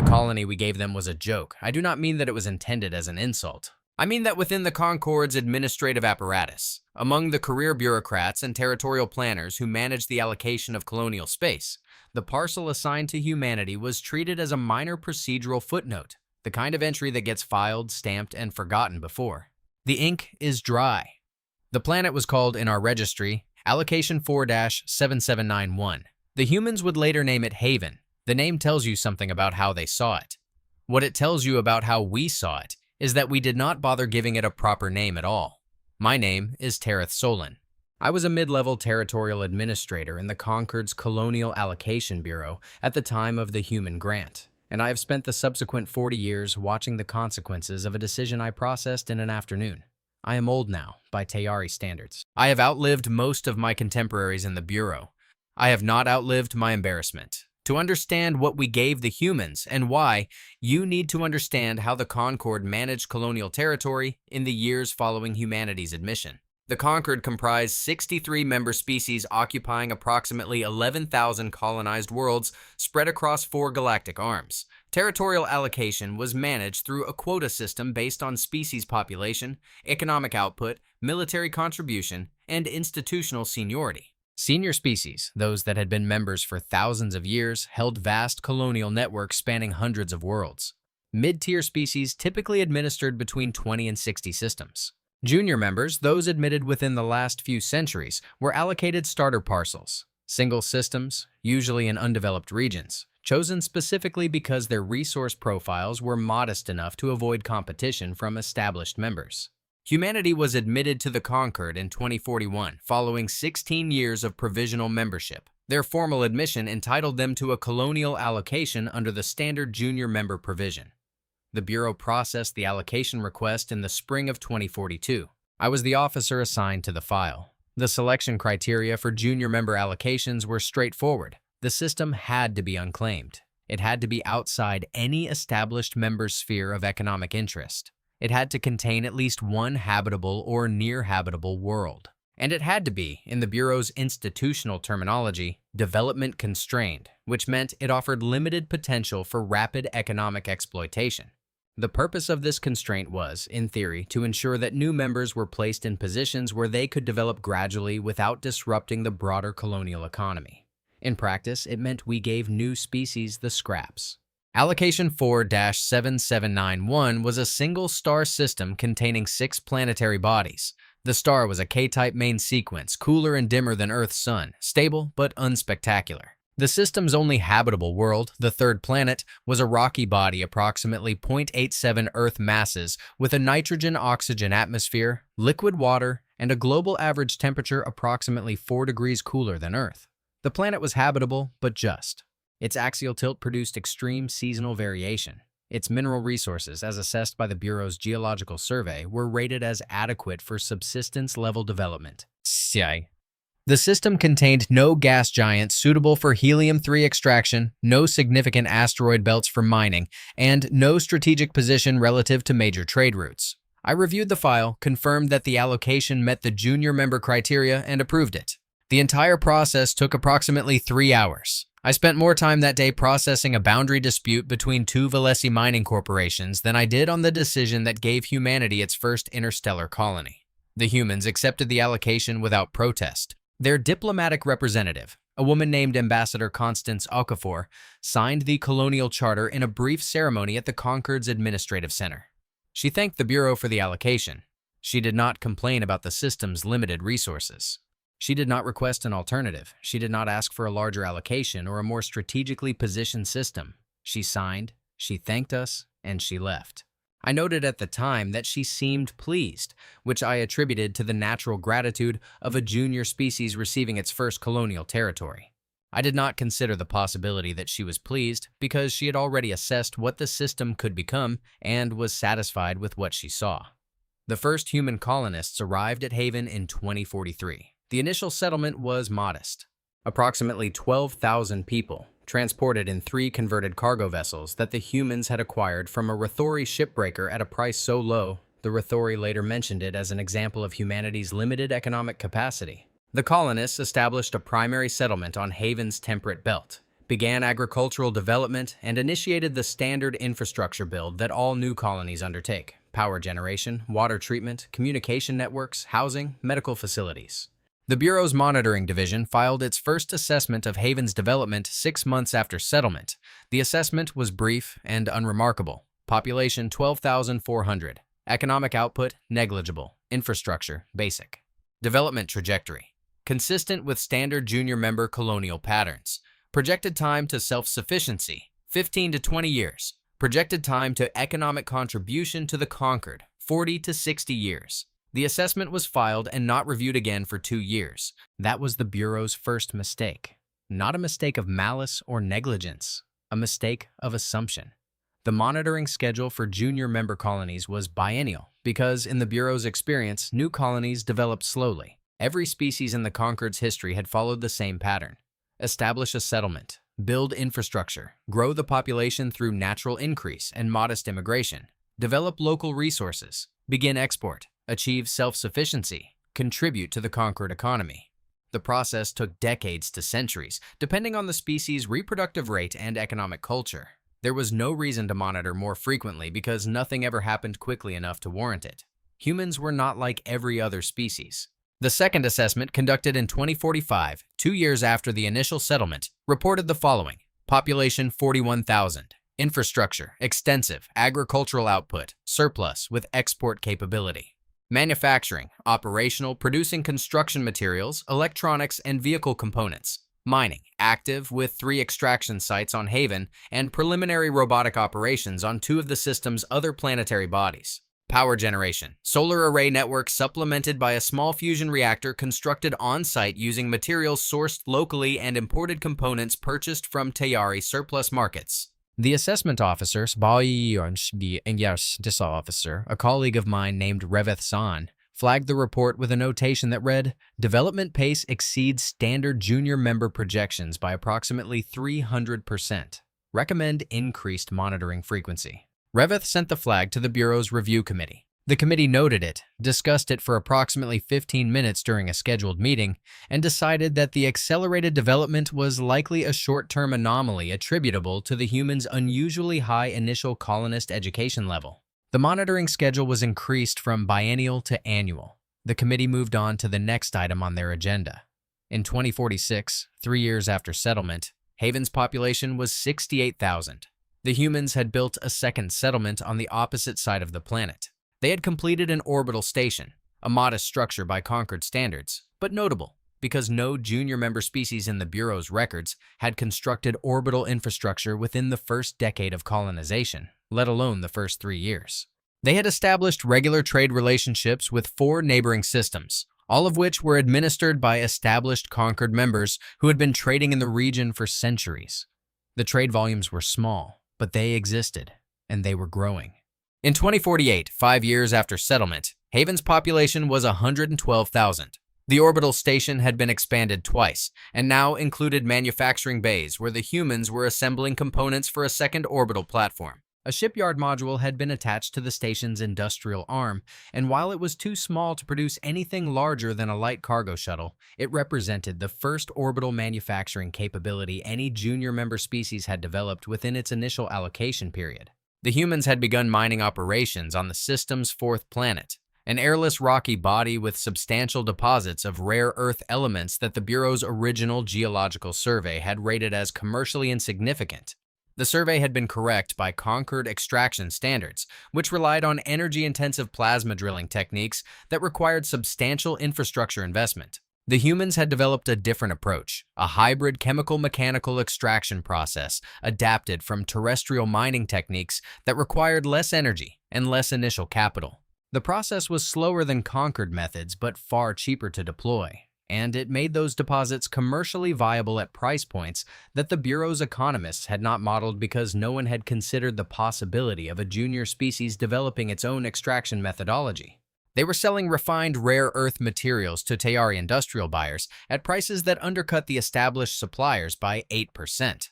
colony we gave them was a joke, I do not mean that it was intended as an insult. I mean that within the Concord's administrative apparatus, among the career bureaucrats and territorial planners who managed the allocation of colonial space, the parcel assigned to humanity was treated as a minor procedural footnote, the kind of entry that gets filed, stamped, and forgotten before. The ink is dry. The planet was called in our registry Allocation 4-7791. The humans would later name it Haven. The name tells you something about how they saw it. What it tells you about how we saw it is that we did not bother giving it a proper name at all. My name is Tereth Solon. I was a mid-level territorial administrator in the Concord's Colonial Allocation Bureau at the time of the human grant, and I have spent the subsequent 40 years watching the consequences of a decision I processed in an afternoon. I am old now, by Tayari standards. I have outlived most of my contemporaries in the Bureau. I have not outlived my embarrassment. To understand what we gave the humans and why, you need to understand how the Concord managed colonial territory in the years following humanity's admission. The Concord comprised 63 member species occupying approximately 11,000 colonized worlds spread across 4 galactic arms. Territorial allocation was managed through a quota system based on species population, economic output, military contribution, and institutional seniority. Senior species, those that had been members for thousands of years, held vast colonial networks spanning hundreds of worlds. Mid-tier species typically administered between 20 and 60 systems. Junior members, those admitted within the last few centuries, were allocated starter parcels, single systems, usually in undeveloped regions, chosen specifically because their resource profiles were modest enough to avoid competition from established members. Humanity was admitted to the Concord in 2041, following 16 years of provisional membership. Their formal admission entitled them to a colonial allocation under the standard junior member provision. The Bureau processed the allocation request in the spring of 2042. I was the officer assigned to the file. The selection criteria for junior member allocations were straightforward. The system had to be unclaimed. It had to be outside any established member's sphere of economic interest. It had to contain at least one habitable or near-habitable world. And it had to be, in the Bureau's institutional terminology, development-constrained, which meant it offered limited potential for rapid economic exploitation. The purpose of this constraint was, in theory, to ensure that new members were placed in positions where they could develop gradually without disrupting the broader colonial economy. In practice, it meant we gave new species the scraps. Allocation 4-7791 was a single star system containing 6 planetary bodies. The star was a K-type main sequence, cooler and dimmer than Earth's sun, stable but unspectacular. The system's only habitable world, the third planet, was a rocky body approximately 0.87 Earth masses with a nitrogen-oxygen atmosphere, liquid water, and a global average temperature approximately 4 degrees cooler than Earth. The planet was habitable, but just. Its axial tilt produced extreme seasonal variation. Its mineral resources, as assessed by the Bureau's Geological Survey, were rated as adequate for subsistence-level development. sci. The system contained no gas giants suitable for helium-3 extraction, no significant asteroid belts for mining, and no strategic position relative to major trade routes. I reviewed the file, confirmed that the allocation met the junior member criteria, and approved it. The entire process took approximately 3 hours. I spent more time that day processing a boundary dispute between 2 Valesi mining corporations than I did on the decision that gave humanity its first interstellar colony. The humans accepted the allocation without protest. Their diplomatic representative, a woman named Ambassador Constance Okafor, signed the colonial charter in a brief ceremony at the Concord's Administrative Center. She thanked the Bureau for the allocation. She did not complain about the system's limited resources. She did not request an alternative. She did not ask for a larger allocation or a more strategically positioned system. She signed, she thanked us, and she left. I noted at the time that she seemed pleased, which I attributed to the natural gratitude of a junior species receiving its first colonial territory. I did not consider the possibility that she was pleased because she had already assessed what the system could become and was satisfied with what she saw. The first human colonists arrived at Haven in 2043. The initial settlement was modest. Approximately 12,000 people, transported in 3 converted cargo vessels that the humans had acquired from a Rathori shipbreaker at a price so low, the Rathori later mentioned it as an example of humanity's limited economic capacity. The colonists established a primary settlement on Haven's temperate belt, began agricultural development, and initiated the standard infrastructure build that all new colonies undertake: power generation, water treatment, communication networks, housing, medical facilities. The Bureau's monitoring division filed its first assessment of Haven's development 6 months after settlement. The assessment was brief and unremarkable. Population 12,400. Economic output negligible. Infrastructure basic. Development trajectory consistent with standard junior member colonial patterns. Projected time to self-sufficiency 15 to 20 years. Projected time to economic contribution to the conquered 40 to 60 years. The assessment was filed and not reviewed again for 2 years. That was the Bureau's first mistake. Not a mistake of malice or negligence, a mistake of assumption. The monitoring schedule for junior member colonies was biennial because, in the Bureau's experience, new colonies developed slowly. Every species in the conquered's history had followed the same pattern. Establish a settlement, build infrastructure, grow the population through natural increase and modest immigration, develop local resources, begin export, achieve self-sufficiency, contribute to the conquered economy. The process took decades to centuries, depending on the species' reproductive rate and economic culture. There was no reason to monitor more frequently because nothing ever happened quickly enough to warrant it. Humans were not like every other species. The second assessment, conducted in 2045, 2 years after the initial settlement, reported the following: population 41,000, infrastructure extensive, agricultural output surplus with export capability. Manufacturing, operational, producing construction materials, electronics, and vehicle components. Mining, active with 3 extraction sites on Haven and preliminary robotic operations on 2 of the system's other planetary bodies. Power generation, solar array network supplemented by a small fusion reactor constructed on-site using materials sourced locally and imported components purchased from Tayari surplus markets. The assessment officer, a colleague of mine named Reveth San, flagged the report with a notation that read, "Development pace exceeds standard junior member projections by approximately 300%. Recommend increased monitoring frequency." Reveth sent the flag to the Bureau's review committee. The committee noted it, discussed it for approximately 15 minutes during a scheduled meeting, and decided that the accelerated development was likely a short-term anomaly attributable to the humans' unusually high initial colonist education level. The monitoring schedule was increased from biennial to annual. The committee moved on to the next item on their agenda. In 2046, 3 years after settlement, Haven's population was 68,000. The humans had built a second settlement on the opposite side of the planet. They had completed an orbital station, a modest structure by conquered standards, but notable because no junior member species in the Bureau's records had constructed orbital infrastructure within the first decade of colonization, let alone the first 3 years. They had established regular trade relationships with 4 neighboring systems, all of which were administered by established conquered members who had been trading in the region for centuries. The trade volumes were small, but they existed, and they were growing. In 2048, 5 years after settlement, Haven's population was 112,000. The orbital station had been expanded twice, and now included manufacturing bays where the humans were assembling components for a second orbital platform. A shipyard module had been attached to the station's industrial arm, and while it was too small to produce anything larger than a light cargo shuttle, it represented the first orbital manufacturing capability any junior member species had developed within its initial allocation period. The humans had begun mining operations on the system's 4th planet, an airless rocky body with substantial deposits of rare earth elements that the Bureau's original geological survey had rated as commercially insignificant. The survey had been correct by conquered extraction standards, which relied on energy-intensive plasma drilling techniques that required substantial infrastructure investment. The humans had developed a different approach, a hybrid chemical-mechanical extraction process adapted from terrestrial mining techniques that required less energy and less initial capital. The process was slower than conquered methods but far cheaper to deploy, and it made those deposits commercially viable at price points that the Bureau's economists had not modeled because no one had considered the possibility of a junior species developing its own extraction methodology. They were selling refined rare earth materials to Tayari industrial buyers at prices that undercut the established suppliers by 8%.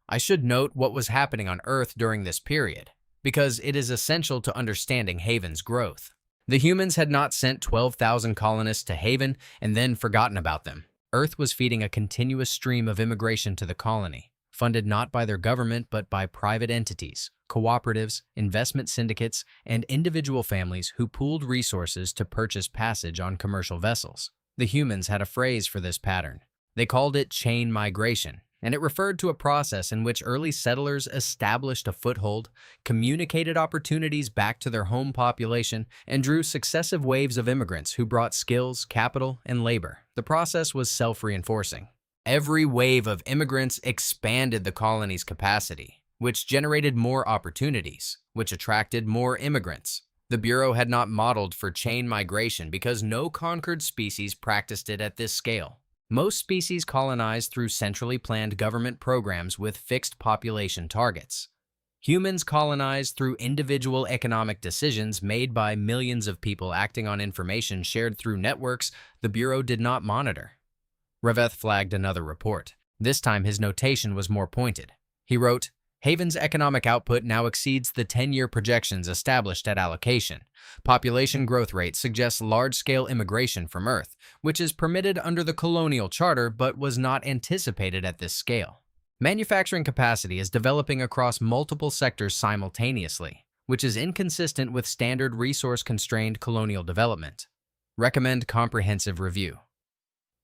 I should note what was happening on Earth during this period, because it is essential to understanding Haven's growth. The humans had not sent 12,000 colonists to Haven and then forgotten about them. Earth was feeding a continuous stream of immigration to the colony. funded not by their government but by private entities, cooperatives, investment syndicates, and individual families who pooled resources to purchase passage on commercial vessels. The humans had a phrase for this pattern. They called it chain migration, and it referred to a process in which early settlers established a foothold, communicated opportunities back to their home population, and drew successive waves of immigrants who brought skills, capital, and labor. The process was self-reinforcing. Every wave of immigrants expanded the colony's capacity, which generated more opportunities, which attracted more immigrants. The Bureau had not modeled for chain migration because no conquered species practiced it at this scale. Most species colonized through centrally planned government programs with fixed population targets. Humans colonized through individual economic decisions made by millions of people acting on information shared through networks the Bureau did not monitor. Reveth flagged another report. This time his notation was more pointed. He wrote, Haven's economic output now exceeds the 10-year projections established at allocation. Population growth rate suggests large-scale immigration from Earth, which is permitted under the colonial charter but was not anticipated at this scale. Manufacturing capacity is developing across multiple sectors simultaneously, which is inconsistent with standard resource-constrained colonial development. Recommend comprehensive review.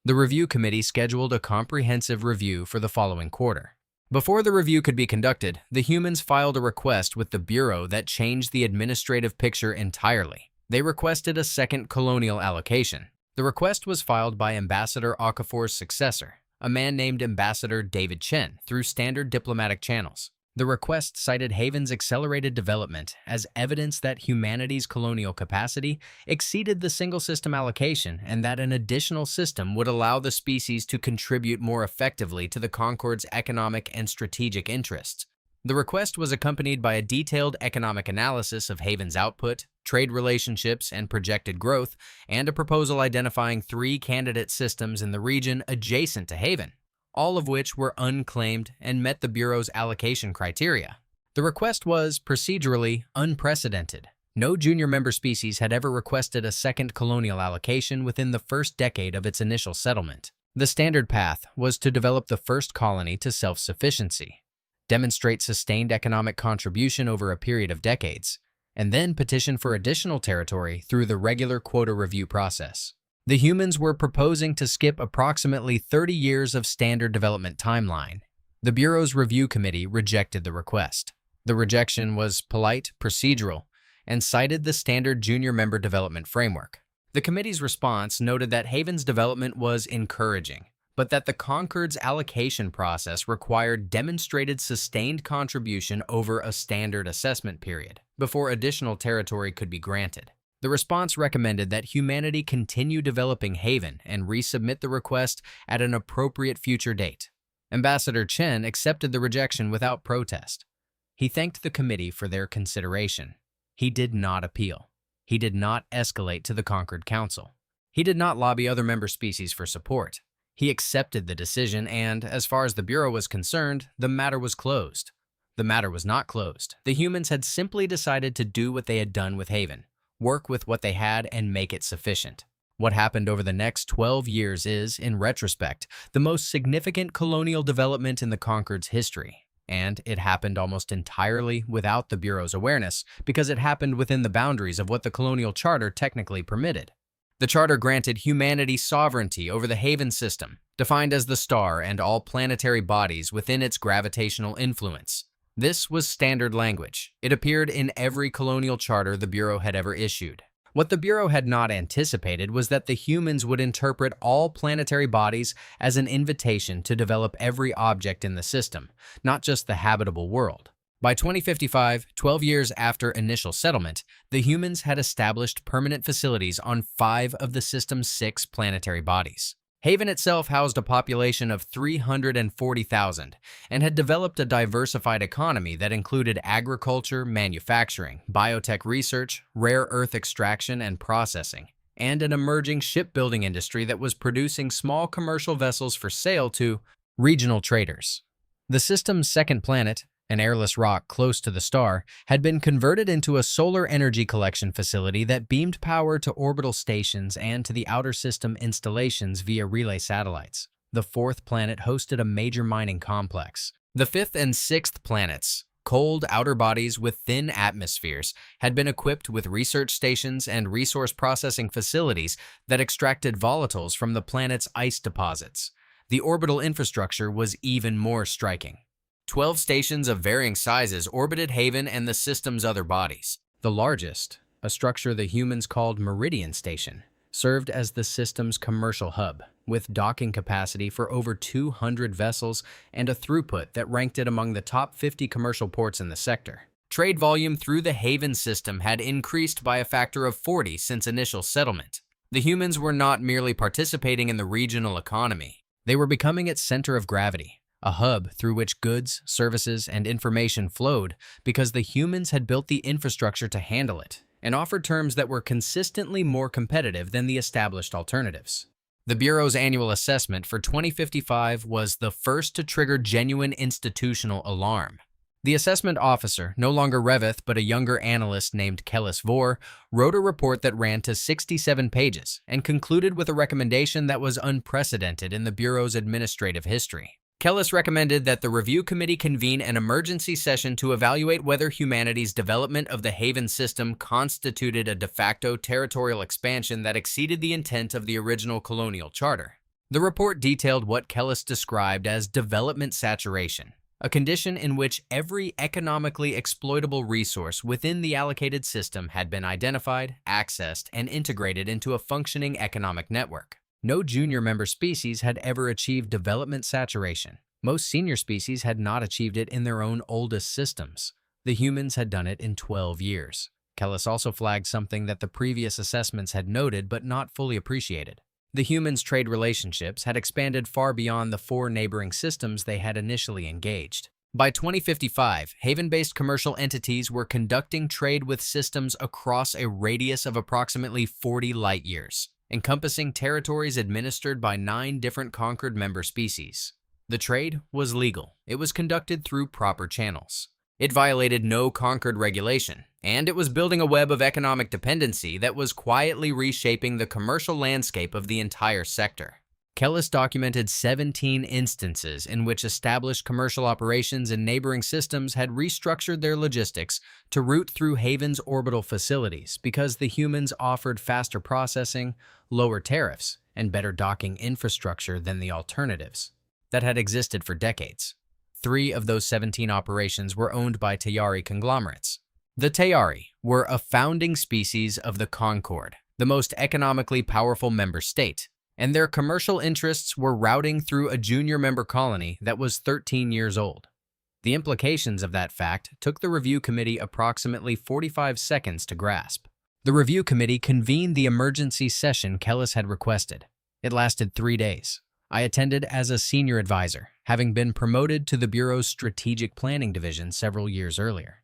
The review committee scheduled a comprehensive review for the following quarter. Before the review could be conducted, the humans filed a request with the Bureau that changed the administrative picture entirely. They requested a second colonial allocation. The request was filed by Ambassador Okafor's successor, a man named Ambassador David Chen, through standard diplomatic channels. The request cited Haven's accelerated development as evidence that humanity's colonial capacity exceeded the single-system allocation and that an additional system would allow the species to contribute more effectively to the Concord's economic and strategic interests. The request was accompanied by a detailed economic analysis of Haven's output, trade relationships, and projected growth, and a proposal identifying 3 candidate systems in the region adjacent to Haven, all of which were unclaimed and met the Bureau's allocation criteria. The request was, procedurally, unprecedented. No junior member species had ever requested a second colonial allocation within the first decade of its initial settlement. The standard path was to develop the first colony to self-sufficiency, demonstrate sustained economic contribution over a period of decades, and then petition for additional territory through the regular quota review process. The humans were proposing to skip approximately 30 years of standard development timeline. The Bureau's review committee rejected the request. The rejection was polite, procedural, and cited the standard junior member development framework. The committee's response noted that Haven's development was encouraging, but that the Concord's allocation process required demonstrated sustained contribution over a standard assessment period before additional territory could be granted. The response recommended that humanity continue developing Haven and resubmit the request at an appropriate future date. Ambassador Chen accepted the rejection without protest. He thanked the committee for their consideration. He did not appeal. He did not escalate to the Concord Council. He did not lobby other member species for support. He accepted the decision and, as far as the Bureau was concerned, the matter was closed. The matter was not closed. The humans had simply decided to do what they had done with Haven. Work with what they had and make it sufficient. What happened over the next 12 years is, in retrospect, the most significant colonial development in the Concord's history. And it happened almost entirely without the Bureau's awareness because it happened within the boundaries of what the colonial charter technically permitted. The charter granted humanity sovereignty over the Haven system, defined as the star and all planetary bodies within its gravitational influence. This was standard language. It appeared in every colonial charter the Bureau had ever issued. What the Bureau had not anticipated was that the humans would interpret all planetary bodies as an invitation to develop every object in the system, not just the habitable world. By 2055, 12 years after initial settlement, the humans had established permanent facilities on 5 of the system's 6 planetary bodies. Haven itself housed a population of 340,000 and had developed a diversified economy that included agriculture, manufacturing, biotech research, rare earth extraction and processing, and an emerging shipbuilding industry that was producing small commercial vessels for sale to regional traders. The system's second planet, an airless rock close to the star, had been converted into a solar energy collection facility that beamed power to orbital stations and to the outer system installations via relay satellites. The fourth planet hosted a major mining complex, The fifth and sixth planets, cold outer bodies with thin atmospheres, had been equipped with research stations and resource processing facilities that extracted volatiles from the planet's ice deposits. The orbital infrastructure was even more striking. 12 stations of varying sizes orbited Haven and the system's other bodies. The largest, a structure the humans called Meridian Station, served as the system's commercial hub, with docking capacity for over 200 vessels and a throughput that ranked it among the top 50 commercial ports in the sector. Trade volume through the Haven system had increased by a factor of 40 since initial settlement. The humans were not merely participating in the regional economy. They were becoming its center of gravity, a hub through which goods, services, and information flowed because the humans had built the infrastructure to handle it and offered terms that were consistently more competitive than the established alternatives. The Bureau's annual assessment for 2055 was the first to trigger genuine institutional alarm. The assessment officer, no longer Revith but a younger analyst named Kellis Vore, wrote a report that ran to 67 pages and concluded with a recommendation that was unprecedented in the Bureau's administrative history. Kellis recommended that the review committee convene an emergency session to evaluate whether humanity's development of the Haven system constituted a de facto territorial expansion that exceeded the intent of the original colonial charter. The report detailed what Kellis described as development saturation, a condition in which every economically exploitable resource within the allocated system had been identified, accessed, and integrated into a functioning economic network. No junior member species had ever achieved development saturation. Most senior species had not achieved it in their own oldest systems. The humans had done it in 12 years. Kellis also flagged something that the previous assessments had noted but not fully appreciated. The humans' trade relationships had expanded far beyond the 4 neighboring systems they had initially engaged. By 2055, Haven-based commercial entities were conducting trade with systems across a radius of approximately 40 light-years, encompassing territories administered by 9 different conquered member species. The trade was legal. It was conducted through proper channels. It violated no conquered regulation, and it was building a web of economic dependency that was quietly reshaping the commercial landscape of the entire sector. Kellis documented 17 instances in which established commercial operations in neighboring systems had restructured their logistics to route through Haven's orbital facilities because the humans offered faster processing, lower tariffs, and better docking infrastructure than the alternatives that had existed for decades. 3 of those 17 operations were owned by Tayari conglomerates. The Tayari were a founding species of the Concord, the most economically powerful member state, and their commercial interests were routing through a junior member colony that was 13 years old. The implications of that fact took the review committee approximately 45 seconds to grasp. The review committee convened the emergency session Kellis had requested. It lasted 3 days. I attended as a senior advisor, having been promoted to the Bureau's strategic planning division several years earlier.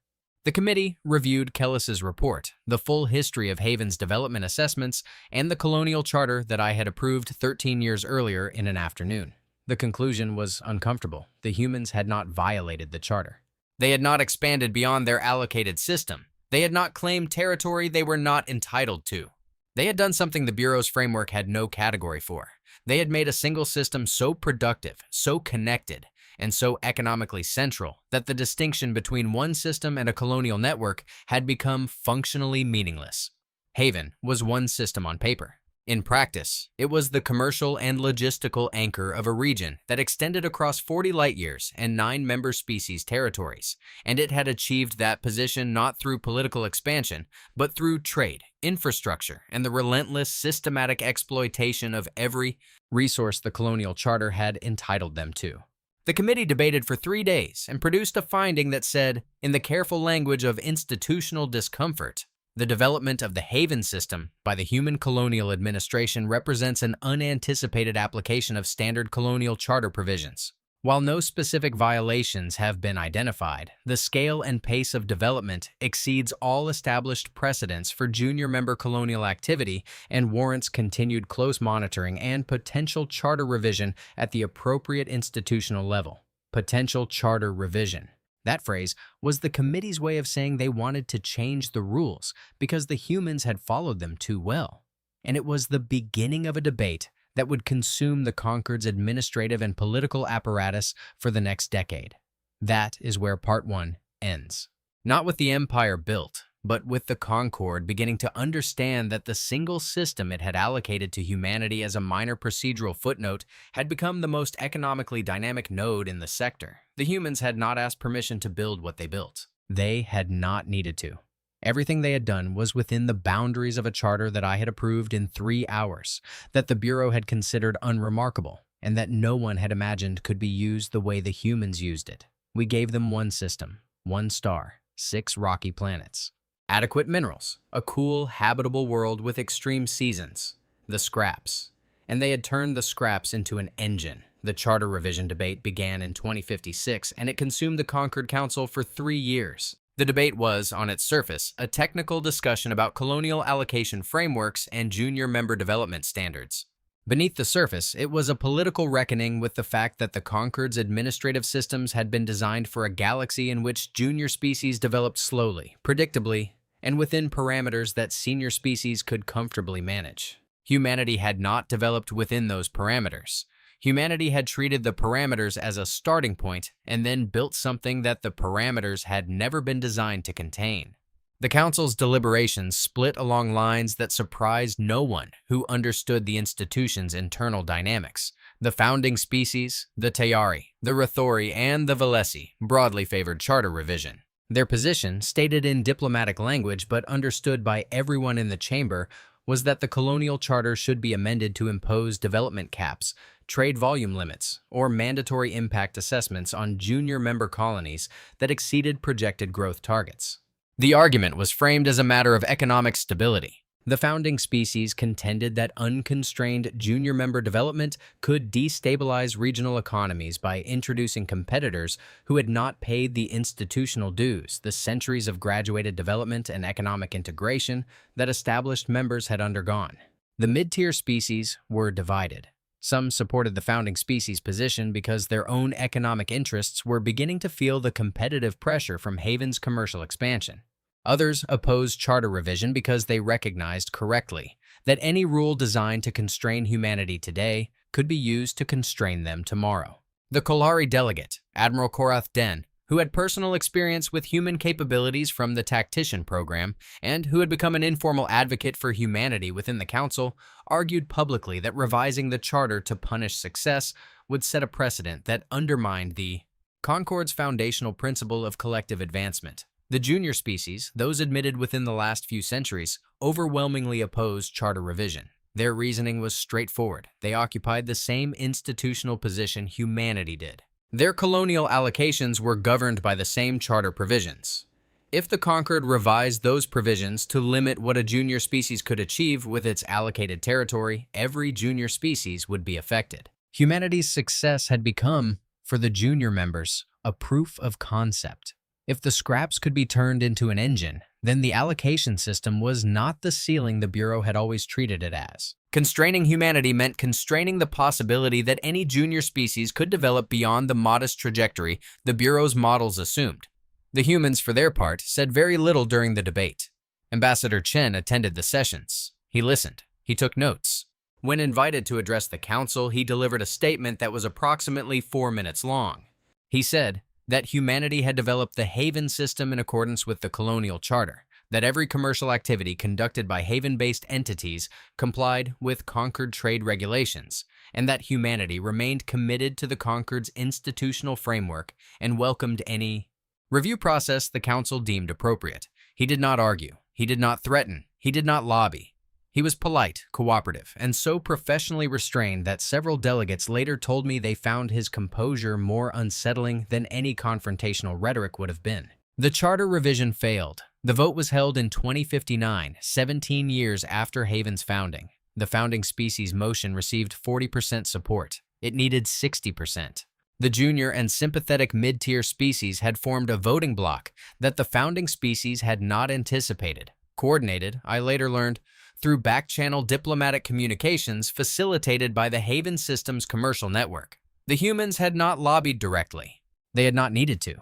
The committee reviewed Kellis's report, the full history of Haven's development assessments, and the colonial charter that I had approved 13 years earlier in an afternoon. The conclusion was uncomfortable. The humans had not violated the charter. They had not expanded beyond their allocated system. They had not claimed territory they were not entitled to. They had done something the Bureau's framework had no category for. They had made a single system so productive, so connected, and so economically central that the distinction between one system and a colonial network had become functionally meaningless. Haven was one system on paper. In practice, it was the commercial and logistical anchor of a region that extended across 40 light-years and 9 member species territories, and it had achieved that position not through political expansion, but through trade, infrastructure, and the relentless systematic exploitation of every resource the colonial charter had entitled them to. The committee debated for 3 days and produced a finding that said, in the careful language of institutional discomfort, the development of the Haven system by the human colonial administration represents an unanticipated application of standard colonial charter provisions. While no specific violations have been identified, the scale and pace of development exceeds all established precedents for junior member colonial activity and warrants continued close monitoring and potential charter revision at the appropriate institutional level. Potential charter revision. That phrase was the committee's way of saying they wanted to change the rules because the humans had followed them too well. And it was the beginning of a debate that would consume the Concord's administrative and political apparatus for the next decade. That is where part 1 ends. Not with the empire built, but with the Concord beginning to understand that the single system it had allocated to humanity as a minor procedural footnote had become the most economically dynamic node in the sector. The humans had not asked permission to build what they built. They had not needed to. Everything they had done was within the boundaries of a charter that I had approved in 3 hours, that the Bureau had considered unremarkable, and that no one had imagined could be used the way the humans used it. We gave them one system, one star, 6 rocky planets, adequate minerals, a cool, habitable world with extreme seasons, the scraps. And they had turned the scraps into an engine. The charter revision debate began in 2056, and it consumed the Concord Council for 3 years. The debate was, on its surface, a technical discussion about colonial allocation frameworks and junior member development standards. Beneath the surface, it was a political reckoning with the fact that the Concord's administrative systems had been designed for a galaxy in which junior species developed slowly, predictably, and within parameters that senior species could comfortably manage. Humanity had not developed within those parameters. Humanity had treated the parameters as a starting point and then built something that the parameters had never been designed to contain. The Council's deliberations split along lines that surprised no one who understood the institution's internal dynamics. The founding species, the Tayari, the Rathori, and the Valesi broadly favored charter revision. Their position, stated in diplomatic language but understood by everyone in the chamber, was that the colonial charter should be amended to impose development caps, trade volume limits, or mandatory impact assessments on junior member colonies that exceeded projected growth targets. The argument was framed as a matter of economic stability. The founding species contended that unconstrained junior member development could destabilize regional economies by introducing competitors who had not paid the institutional dues, the centuries of graduated development and economic integration that established members had undergone. The mid-tier species were divided. Some supported the founding species position because their own economic interests were beginning to feel the competitive pressure from Haven's commercial expansion. Others opposed charter revision because they recognized correctly that any rule designed to constrain humanity today could be used to constrain them tomorrow. The Kolari delegate, Admiral Korath Den, who had personal experience with human capabilities from the Tactician program and who had become an informal advocate for humanity within the Council, argued publicly that revising the charter to punish success would set a precedent that undermined the Concord's foundational principle of collective advancement. The junior species, those admitted within the last few centuries, overwhelmingly opposed charter revision. Their reasoning was straightforward. They occupied the same institutional position humanity did. Their colonial allocations were governed by the same charter provisions. If the Concord revised those provisions to limit what a junior species could achieve with its allocated territory, every junior species would be affected. Humanity's success had become, for the junior members, a proof of concept. If the scraps could be turned into an engine, then the allocation system was not the ceiling the Bureau had always treated it as. Constraining humanity meant constraining the possibility that any junior species could develop beyond the modest trajectory the Bureau's models assumed. The humans, for their part, said very little during the debate. Ambassador Chen attended the sessions. He listened. He took notes. When invited to address the Council, he delivered a statement that was approximately 4 minutes long. He said that humanity had developed the Haven system in accordance with the colonial charter, that every commercial activity conducted by Haven-based entities complied with Concord trade regulations, and that humanity remained committed to the Concord's institutional framework and welcomed any review process the Council deemed appropriate. He did not argue. He did not threaten. He did not lobby. He was polite, cooperative, and so professionally restrained that several delegates later told me they found his composure more unsettling than any confrontational rhetoric would have been. The charter revision failed. The vote was held in 2059, 17 years after Haven's founding. The founding species motion received 40% support. It needed 60%. The junior and sympathetic mid-tier species had formed a voting bloc that the founding species had not anticipated. Coordinated, I later learned, through back-channel diplomatic communications facilitated by the Haven Systems commercial network. The humans had not lobbied directly. They had not needed to.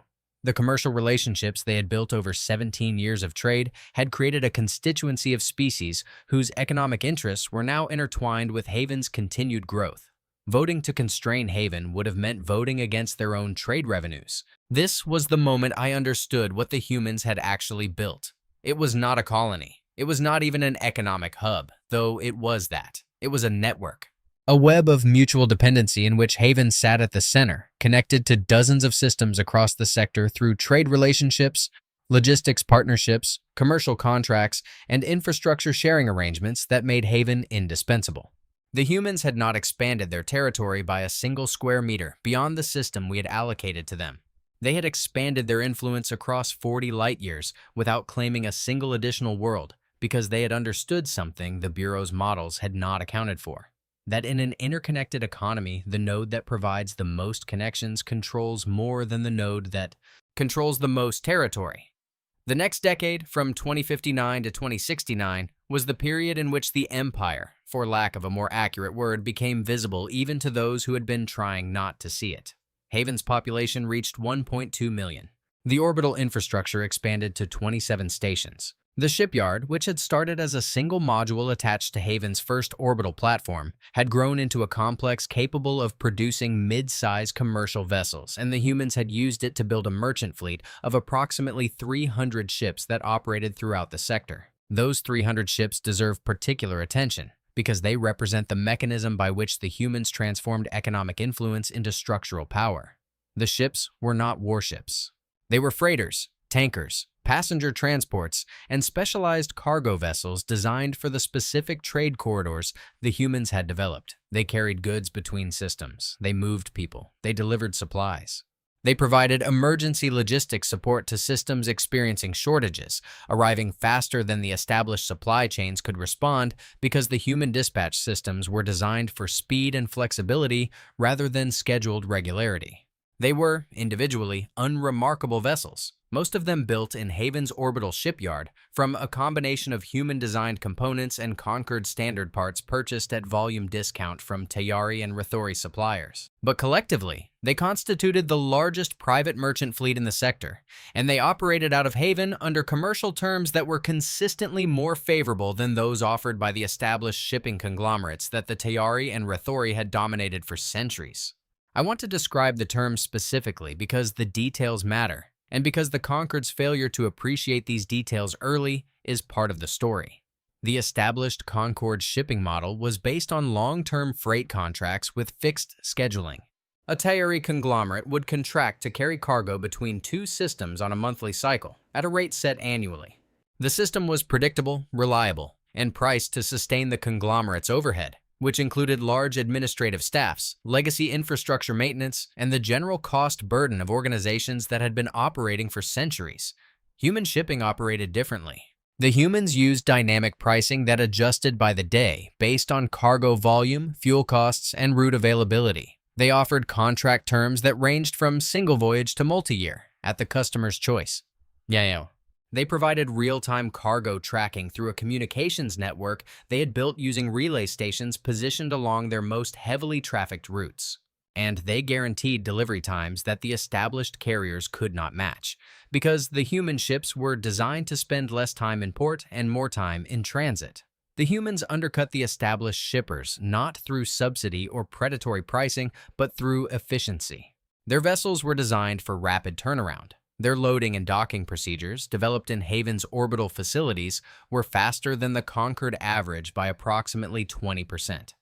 The commercial relationships they had built over 17 years of trade had created a constituency of species whose economic interests were now intertwined with Haven's continued growth. Voting to constrain Haven would have meant voting against their own trade revenues. This was the moment I understood what the humans had actually built. It was not a colony. It was not even an economic hub, though it was that. It was a network. A web of mutual dependency in which Haven sat at the center, connected to dozens of systems across the sector through trade relationships, logistics partnerships, commercial contracts, and infrastructure sharing arrangements that made Haven indispensable. The humans had not expanded their territory by a single square meter beyond the system we had allocated to them. They had expanded their influence across 40 light years without claiming a single additional world because they had understood something the Bureau's models had not accounted for. That in an interconnected economy, the node that provides the most connections controls more than the node that controls the most territory. The next decade, from 2059 to 2069, was the period in which the Empire, for lack of a more accurate word, became visible even to those who had been trying not to see it. Haven's population reached 1.2 million. The orbital infrastructure expanded to 27 stations. The shipyard, which had started as a single module attached to Haven's first orbital platform, had grown into a complex capable of producing mid-size commercial vessels, and the humans had used it to build a merchant fleet of approximately 300 ships that operated throughout the sector. Those 300 ships deserve particular attention because they represent the mechanism by which the humans transformed economic influence into structural power. The ships were not warships. They were freighters, tankers, passenger transports, and specialized cargo vessels designed for the specific trade corridors the humans had developed. They carried goods between systems. They moved people. They delivered supplies. They provided emergency logistics support to systems experiencing shortages, arriving faster than the established supply chains could respond because the human dispatch systems were designed for speed and flexibility rather than scheduled regularity. They were, individually, unremarkable vessels, most of them built in Haven's orbital shipyard from a combination of human-designed components and Concord standard parts purchased at volume discount from Tayari and Rithori suppliers. But collectively, they constituted the largest private merchant fleet in the sector, and they operated out of Haven under commercial terms that were consistently more favorable than those offered by the established shipping conglomerates that the Tayari and Rithori had dominated for centuries. I want to describe the terms specifically because the details matter, and because the Concord's failure to appreciate these details early is part of the story. The established Concord shipping model was based on long-term freight contracts with fixed scheduling. A Tayari conglomerate would contract to carry cargo between two systems on a monthly cycle, at a rate set annually. The system was predictable, reliable, and priced to sustain the conglomerate's overhead, which included large administrative staffs, legacy infrastructure maintenance, and the general cost burden of organizations that had been operating for centuries. Human shipping operated differently. The humans used dynamic pricing that adjusted by the day based on cargo volume, fuel costs, and route availability. They offered contract terms that ranged from single voyage to multi-year, at the customer's choice. They provided real-time cargo tracking through a communications network they had built using relay stations positioned along their most heavily trafficked routes. And they guaranteed delivery times that the established carriers could not match, because the human ships were designed to spend less time in port and more time in transit. The humans undercut the established shippers not through subsidy or predatory pricing, but through efficiency. Their vessels were designed for rapid turnaround. Their loading and docking procedures, developed in Haven's orbital facilities, were faster than the Concord average by approximately 20%.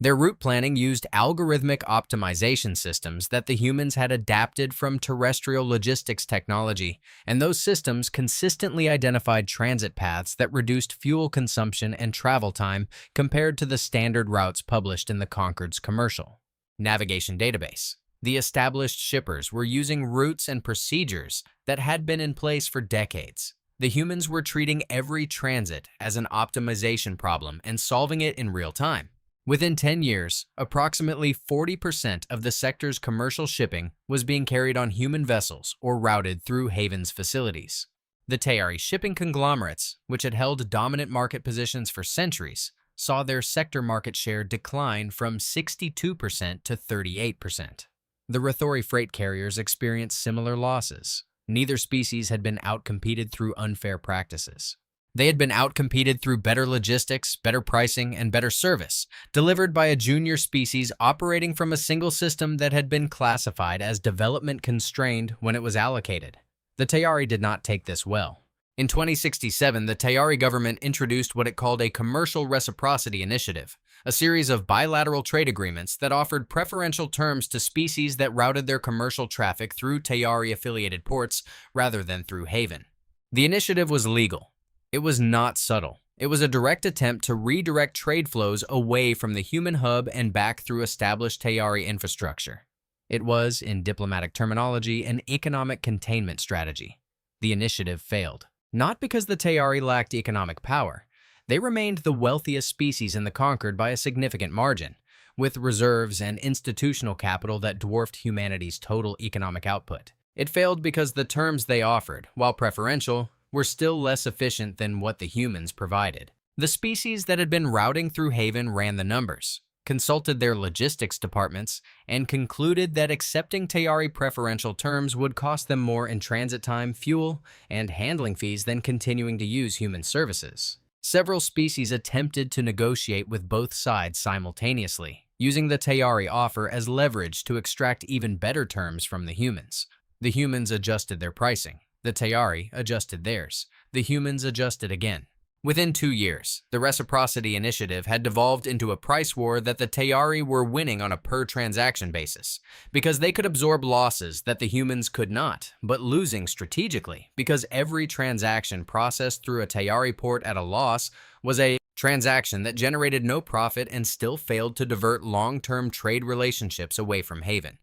Their route planning used algorithmic optimization systems that the humans had adapted from terrestrial logistics technology, and those systems consistently identified transit paths that reduced fuel consumption and travel time compared to the standard routes published in the Concord's commercial navigation database. The established shippers were using routes and procedures that had been in place for decades. The humans were treating every transit as an optimization problem and solving it in real time. Within 10 years, approximately 40% of the sector's commercial shipping was being carried on human vessels or routed through Haven's facilities. The Tayari shipping conglomerates, which had held dominant market positions for centuries, saw their sector market share decline from 62% to 38%. The Rithori freight carriers experienced similar losses. Neither species had been outcompeted through unfair practices. They had been outcompeted through better logistics, better pricing, and better service, delivered by a junior species operating from a single system that had been classified as development constrained when it was allocated. The Tayari did not take this well. In 2067, the Tayari government introduced what it called a Commercial Reciprocity Initiative, a series of bilateral trade agreements that offered preferential terms to species that routed their commercial traffic through Tayari-affiliated ports rather than through Haven. The initiative was legal. It was not subtle. It was a direct attempt to redirect trade flows away from the human hub and back through established Tayari infrastructure. It was, in diplomatic terminology, an economic containment strategy. The initiative failed. Not because the Tayari lacked economic power. They remained the wealthiest species in the Concord by a significant margin, with reserves and institutional capital that dwarfed humanity's total economic output. It failed because the terms they offered, while preferential, were still less efficient than what the humans provided. The species that had been routing through Haven ran the numbers, consulted their logistics departments, and concluded that accepting Tayari preferential terms would cost them more in transit time, fuel, and handling fees than continuing to use human services. Several species attempted to negotiate with both sides simultaneously, using the Tayari offer as leverage to extract even better terms from the humans. The humans adjusted their pricing. The Tayari adjusted theirs. The humans adjusted again. Within 2 years, the Reciprocity Initiative had devolved into a price war that the Tayari were winning on a per-transaction basis, because they could absorb losses that the humans could not, but losing strategically, because every transaction processed through a Tayari port at a loss was a transaction that generated no profit and still failed to divert long-term trade relationships away from Haven.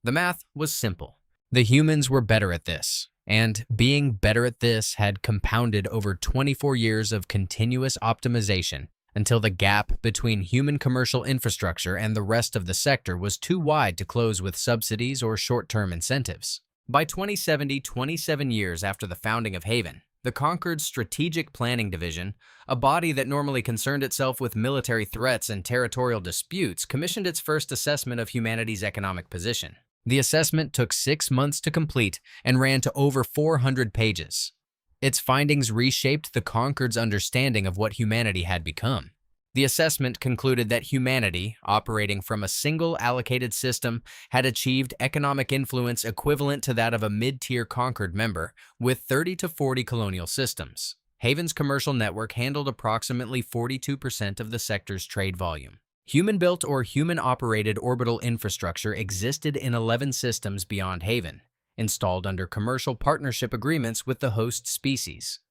The math was simple. The humans were better at this. And being better at this had compounded over 24 years of continuous optimization until the gap between human commercial infrastructure and the rest of the sector was too wide to close with subsidies or short-term incentives. By 2070, 27 years after the founding of Haven, the Concord's Strategic Planning Division, a body that normally concerned itself with military threats and territorial disputes, commissioned its first assessment of humanity's economic position. The assessment took 6 months to complete and ran to over 400 pages. Its findings reshaped the Concord's understanding of what humanity had become. The assessment concluded that humanity, operating from a single allocated system, had achieved economic influence equivalent to that of a mid-tier Concord member with 30 to 40 colonial systems. Haven's commercial network handled approximately 42% of the sector's trade volume. Human-built or human-operated orbital infrastructure existed in 11 systems beyond Haven, installed under commercial partnership agreements with the host species.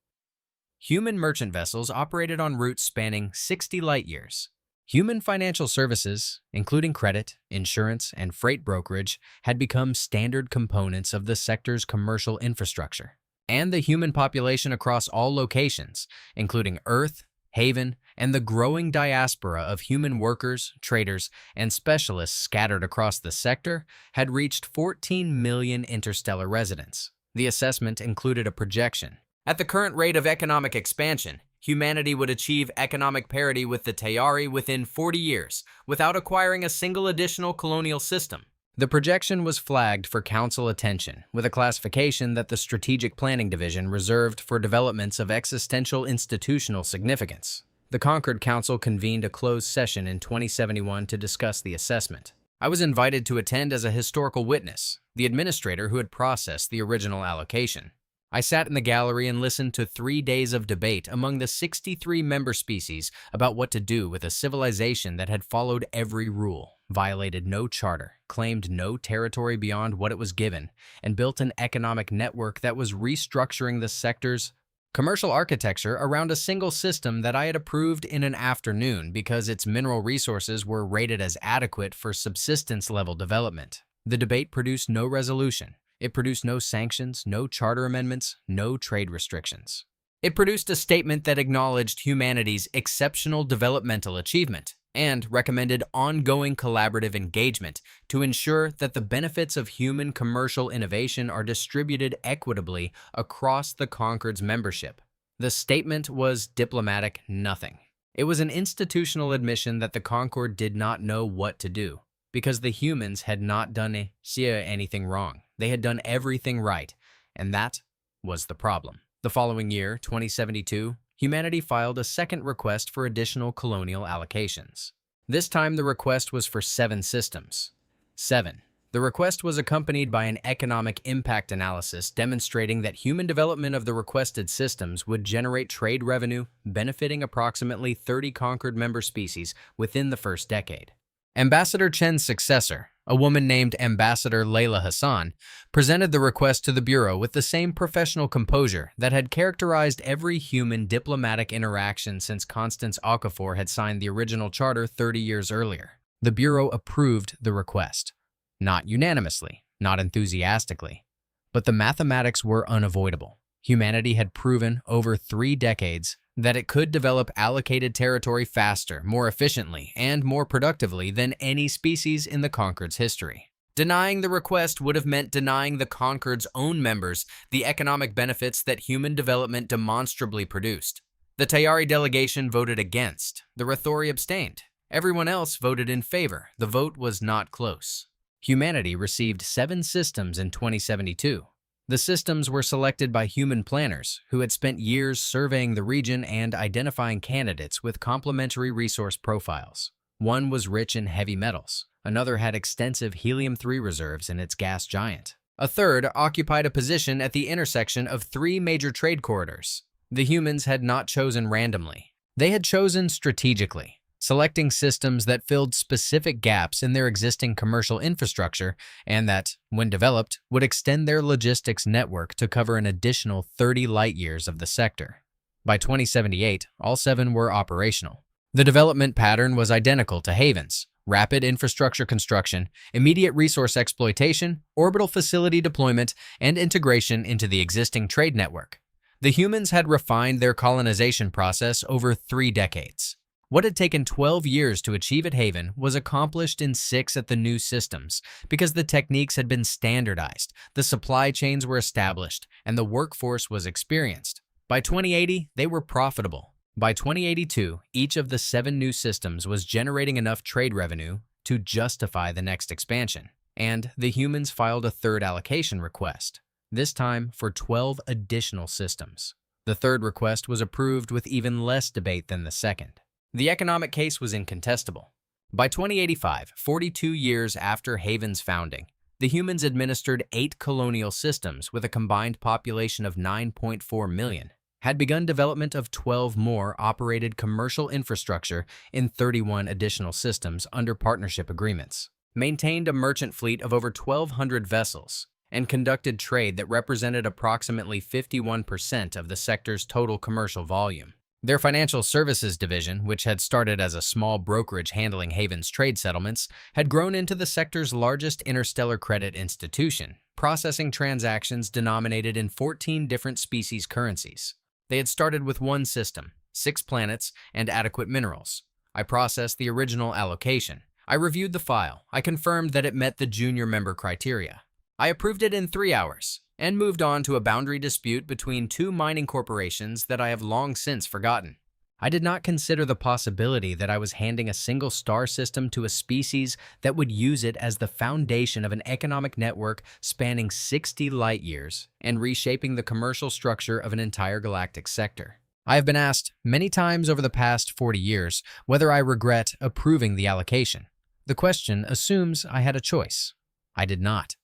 Human merchant vessels operated on routes spanning 60 light-years. Human financial services, including credit, insurance, and freight brokerage, had become standard components of the sector's commercial infrastructure. And the human population across all locations, including Earth, Haven, and the growing diaspora of human workers, traders, and specialists scattered across the sector, had reached 14 million interstellar residents. The assessment included a projection. At the current rate of economic expansion, humanity would achieve economic parity with the Tayari within 40 years, without acquiring a single additional colonial system. The projection was flagged for council attention, with a classification that the Strategic Planning Division reserved for developments of existential institutional significance. The Concord Council convened a closed session in 2071 to discuss the assessment. I was invited to attend as a historical witness, the administrator who had processed the original allocation. I sat in the gallery and listened to 3 days of debate among the 63 member species about what to do with a civilization that had followed every rule, violated no charter, claimed no territory beyond what it was given, and built an economic network that was restructuring the sector's commercial architecture around a single system that I had approved in an afternoon because its mineral resources were rated as adequate for subsistence-level development. The debate produced no resolution. It produced no sanctions, no charter amendments, no trade restrictions. It produced a statement that acknowledged humanity's exceptional developmental achievement and recommended ongoing collaborative engagement to ensure that the benefits of human commercial innovation are distributed equitably across the Concord's membership. The statement was diplomatic nothing. It was an institutional admission that the Concord did not know what to do, because the humans had not done anything wrong. They had done everything right, and that was the problem. The following year, 2072, humanity filed a second request for additional colonial allocations. This time the request was for 7 systems. 7. The request was accompanied by an economic impact analysis demonstrating that human development of the requested systems would generate trade revenue benefiting approximately 30 conquered member species within the first decade. Ambassador Chen's successor, a woman named Ambassador Layla Hassan, presented the request to the Bureau with the same professional composure that had characterized every human diplomatic interaction since Constance Okafor had signed the original charter 30 years earlier. The Bureau approved the request. Not unanimously, not enthusiastically, but the mathematics were unavoidable. Humanity had proven over 3 decades that it could develop allocated territory faster, more efficiently, and more productively than any species in the Conquered's history. Denying the request would have meant denying the Conquered's own members the economic benefits that human development demonstrably produced. The Tayari delegation voted against. The Rathori abstained. Everyone else voted in favor. The vote was not close. Humanity received 7 systems in 2072. The systems were selected by human planners who had spent years surveying the region and identifying candidates with complementary resource profiles. One was rich in heavy metals. Another had extensive helium-3 reserves in its gas giant. A third occupied a position at the intersection of 3 major trade corridors. The humans had not chosen randomly. They had chosen strategically, selecting systems that filled specific gaps in their existing commercial infrastructure and that, when developed, would extend their logistics network to cover an additional 30 light-years of the sector. By 2078, all 7 were operational. The development pattern was identical to Haven's: rapid infrastructure construction, immediate resource exploitation, orbital facility deployment, and integration into the existing trade network. The humans had refined their colonization process over 3 decades. What had taken 12 years to achieve at Haven was accomplished in 6 at the new systems because the techniques had been standardized, the supply chains were established, and the workforce was experienced. By 2080, they were profitable. By 2082, each of the 7 new systems was generating enough trade revenue to justify the next expansion, and the humans filed a third allocation request, this time for 12 additional systems. The third request was approved with even less debate than the second. The economic case was incontestable. By 2085, 42 years after Haven's founding, the humans administered 8 colonial systems with a combined population of 9.4 million, had begun development of 12 more operated commercial infrastructure in 31 additional systems under partnership agreements, maintained a merchant fleet of over 1,200 vessels, and conducted trade that represented approximately 51% of the sector's total commercial volume. Their financial services division, which had started as a small brokerage handling Haven's trade settlements, had grown into the sector's largest interstellar credit institution, processing transactions denominated in 14 different species currencies. They had started with 1 system, 6 planets, and adequate minerals. I processed the original allocation. I reviewed the file. I confirmed that it met the junior member criteria. I approved it in 3 hours and moved on to a boundary dispute between 2 mining corporations that I have long since forgotten. I did not consider the possibility that I was handing a single star system to a species that would use it as the foundation of an economic network spanning 60 light-years and reshaping the commercial structure of an entire galactic sector. I have been asked many times over the past 40 years whether I regret approving the allocation. The question assumes I had a choice. I did not.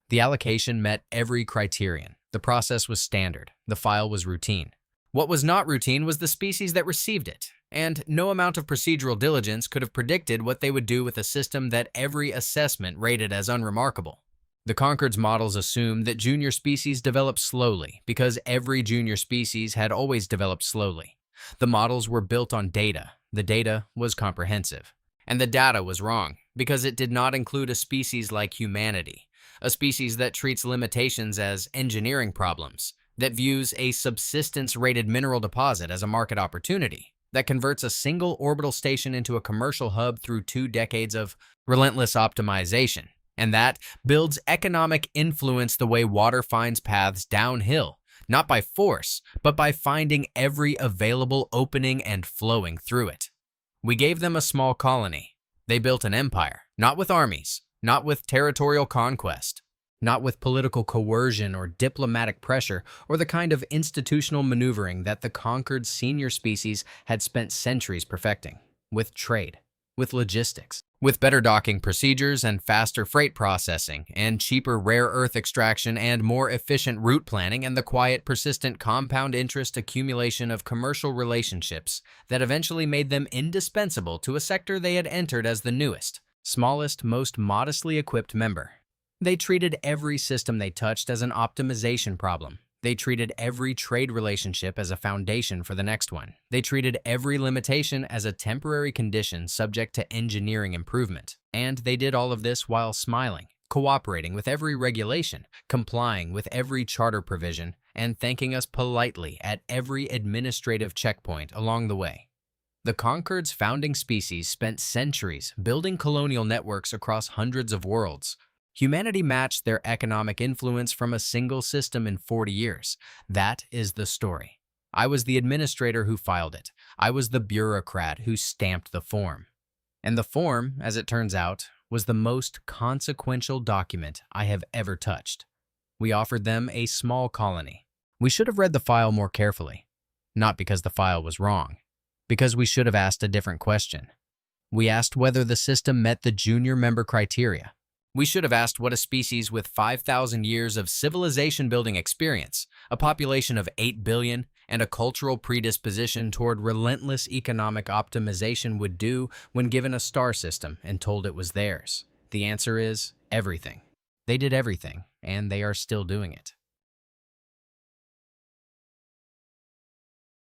The allocation met every criterion. The process was standard. The file was routine. What was not routine was the species that received it, and no amount of procedural diligence could have predicted what they would do with a system that every assessment rated as unremarkable. The Conquered's models assumed that junior species develop slowly because every junior species had always developed slowly. The models were built on data. The data was comprehensive. And the data was wrong because it did not include a species like humanity, a species that treats limitations as engineering problems, that views a subsistence-rated mineral deposit as a market opportunity, that converts a single orbital station into a commercial hub through 2 decades of relentless optimization, and that builds economic influence the way water finds paths downhill, not by force, but by finding every available opening and flowing through it. We gave them a small colony. They built an empire, not with armies, not with territorial conquest, not with political coercion or diplomatic pressure or the kind of institutional maneuvering that the conquered senior species had spent centuries perfecting, with trade, with logistics, with better docking procedures and faster freight processing, and cheaper rare earth extraction and more efficient route planning, and the quiet, persistent compound interest accumulation of commercial relationships that eventually made them indispensable to a sector they had entered as the newest, smallest, most modestly equipped member. They treated every system they touched as an optimization problem. They treated every trade relationship as a foundation for the next one. They treated every limitation as a temporary condition subject to engineering improvement. And they did all of this while smiling, cooperating with every regulation, complying with every charter provision, and thanking us politely at every administrative checkpoint along the way. The Concord's founding species spent centuries building colonial networks across hundreds of worlds. Humanity matched their economic influence from a single system in 40 years. That is the story. I was the administrator who filed it. I was the bureaucrat who stamped the form. And the form, as it turns out, was the most consequential document I have ever touched. We offered them a small colony. We should have read the file more carefully. Not because the file was wrong, because we should have asked a different question. We asked whether the system met the junior member criteria. We should have asked what a species with 5,000 years of civilization-building experience, a population of 8 billion, and a cultural predisposition toward relentless economic optimization would do when given a star system and told it was theirs. The answer is everything. They did everything, and they are still doing it.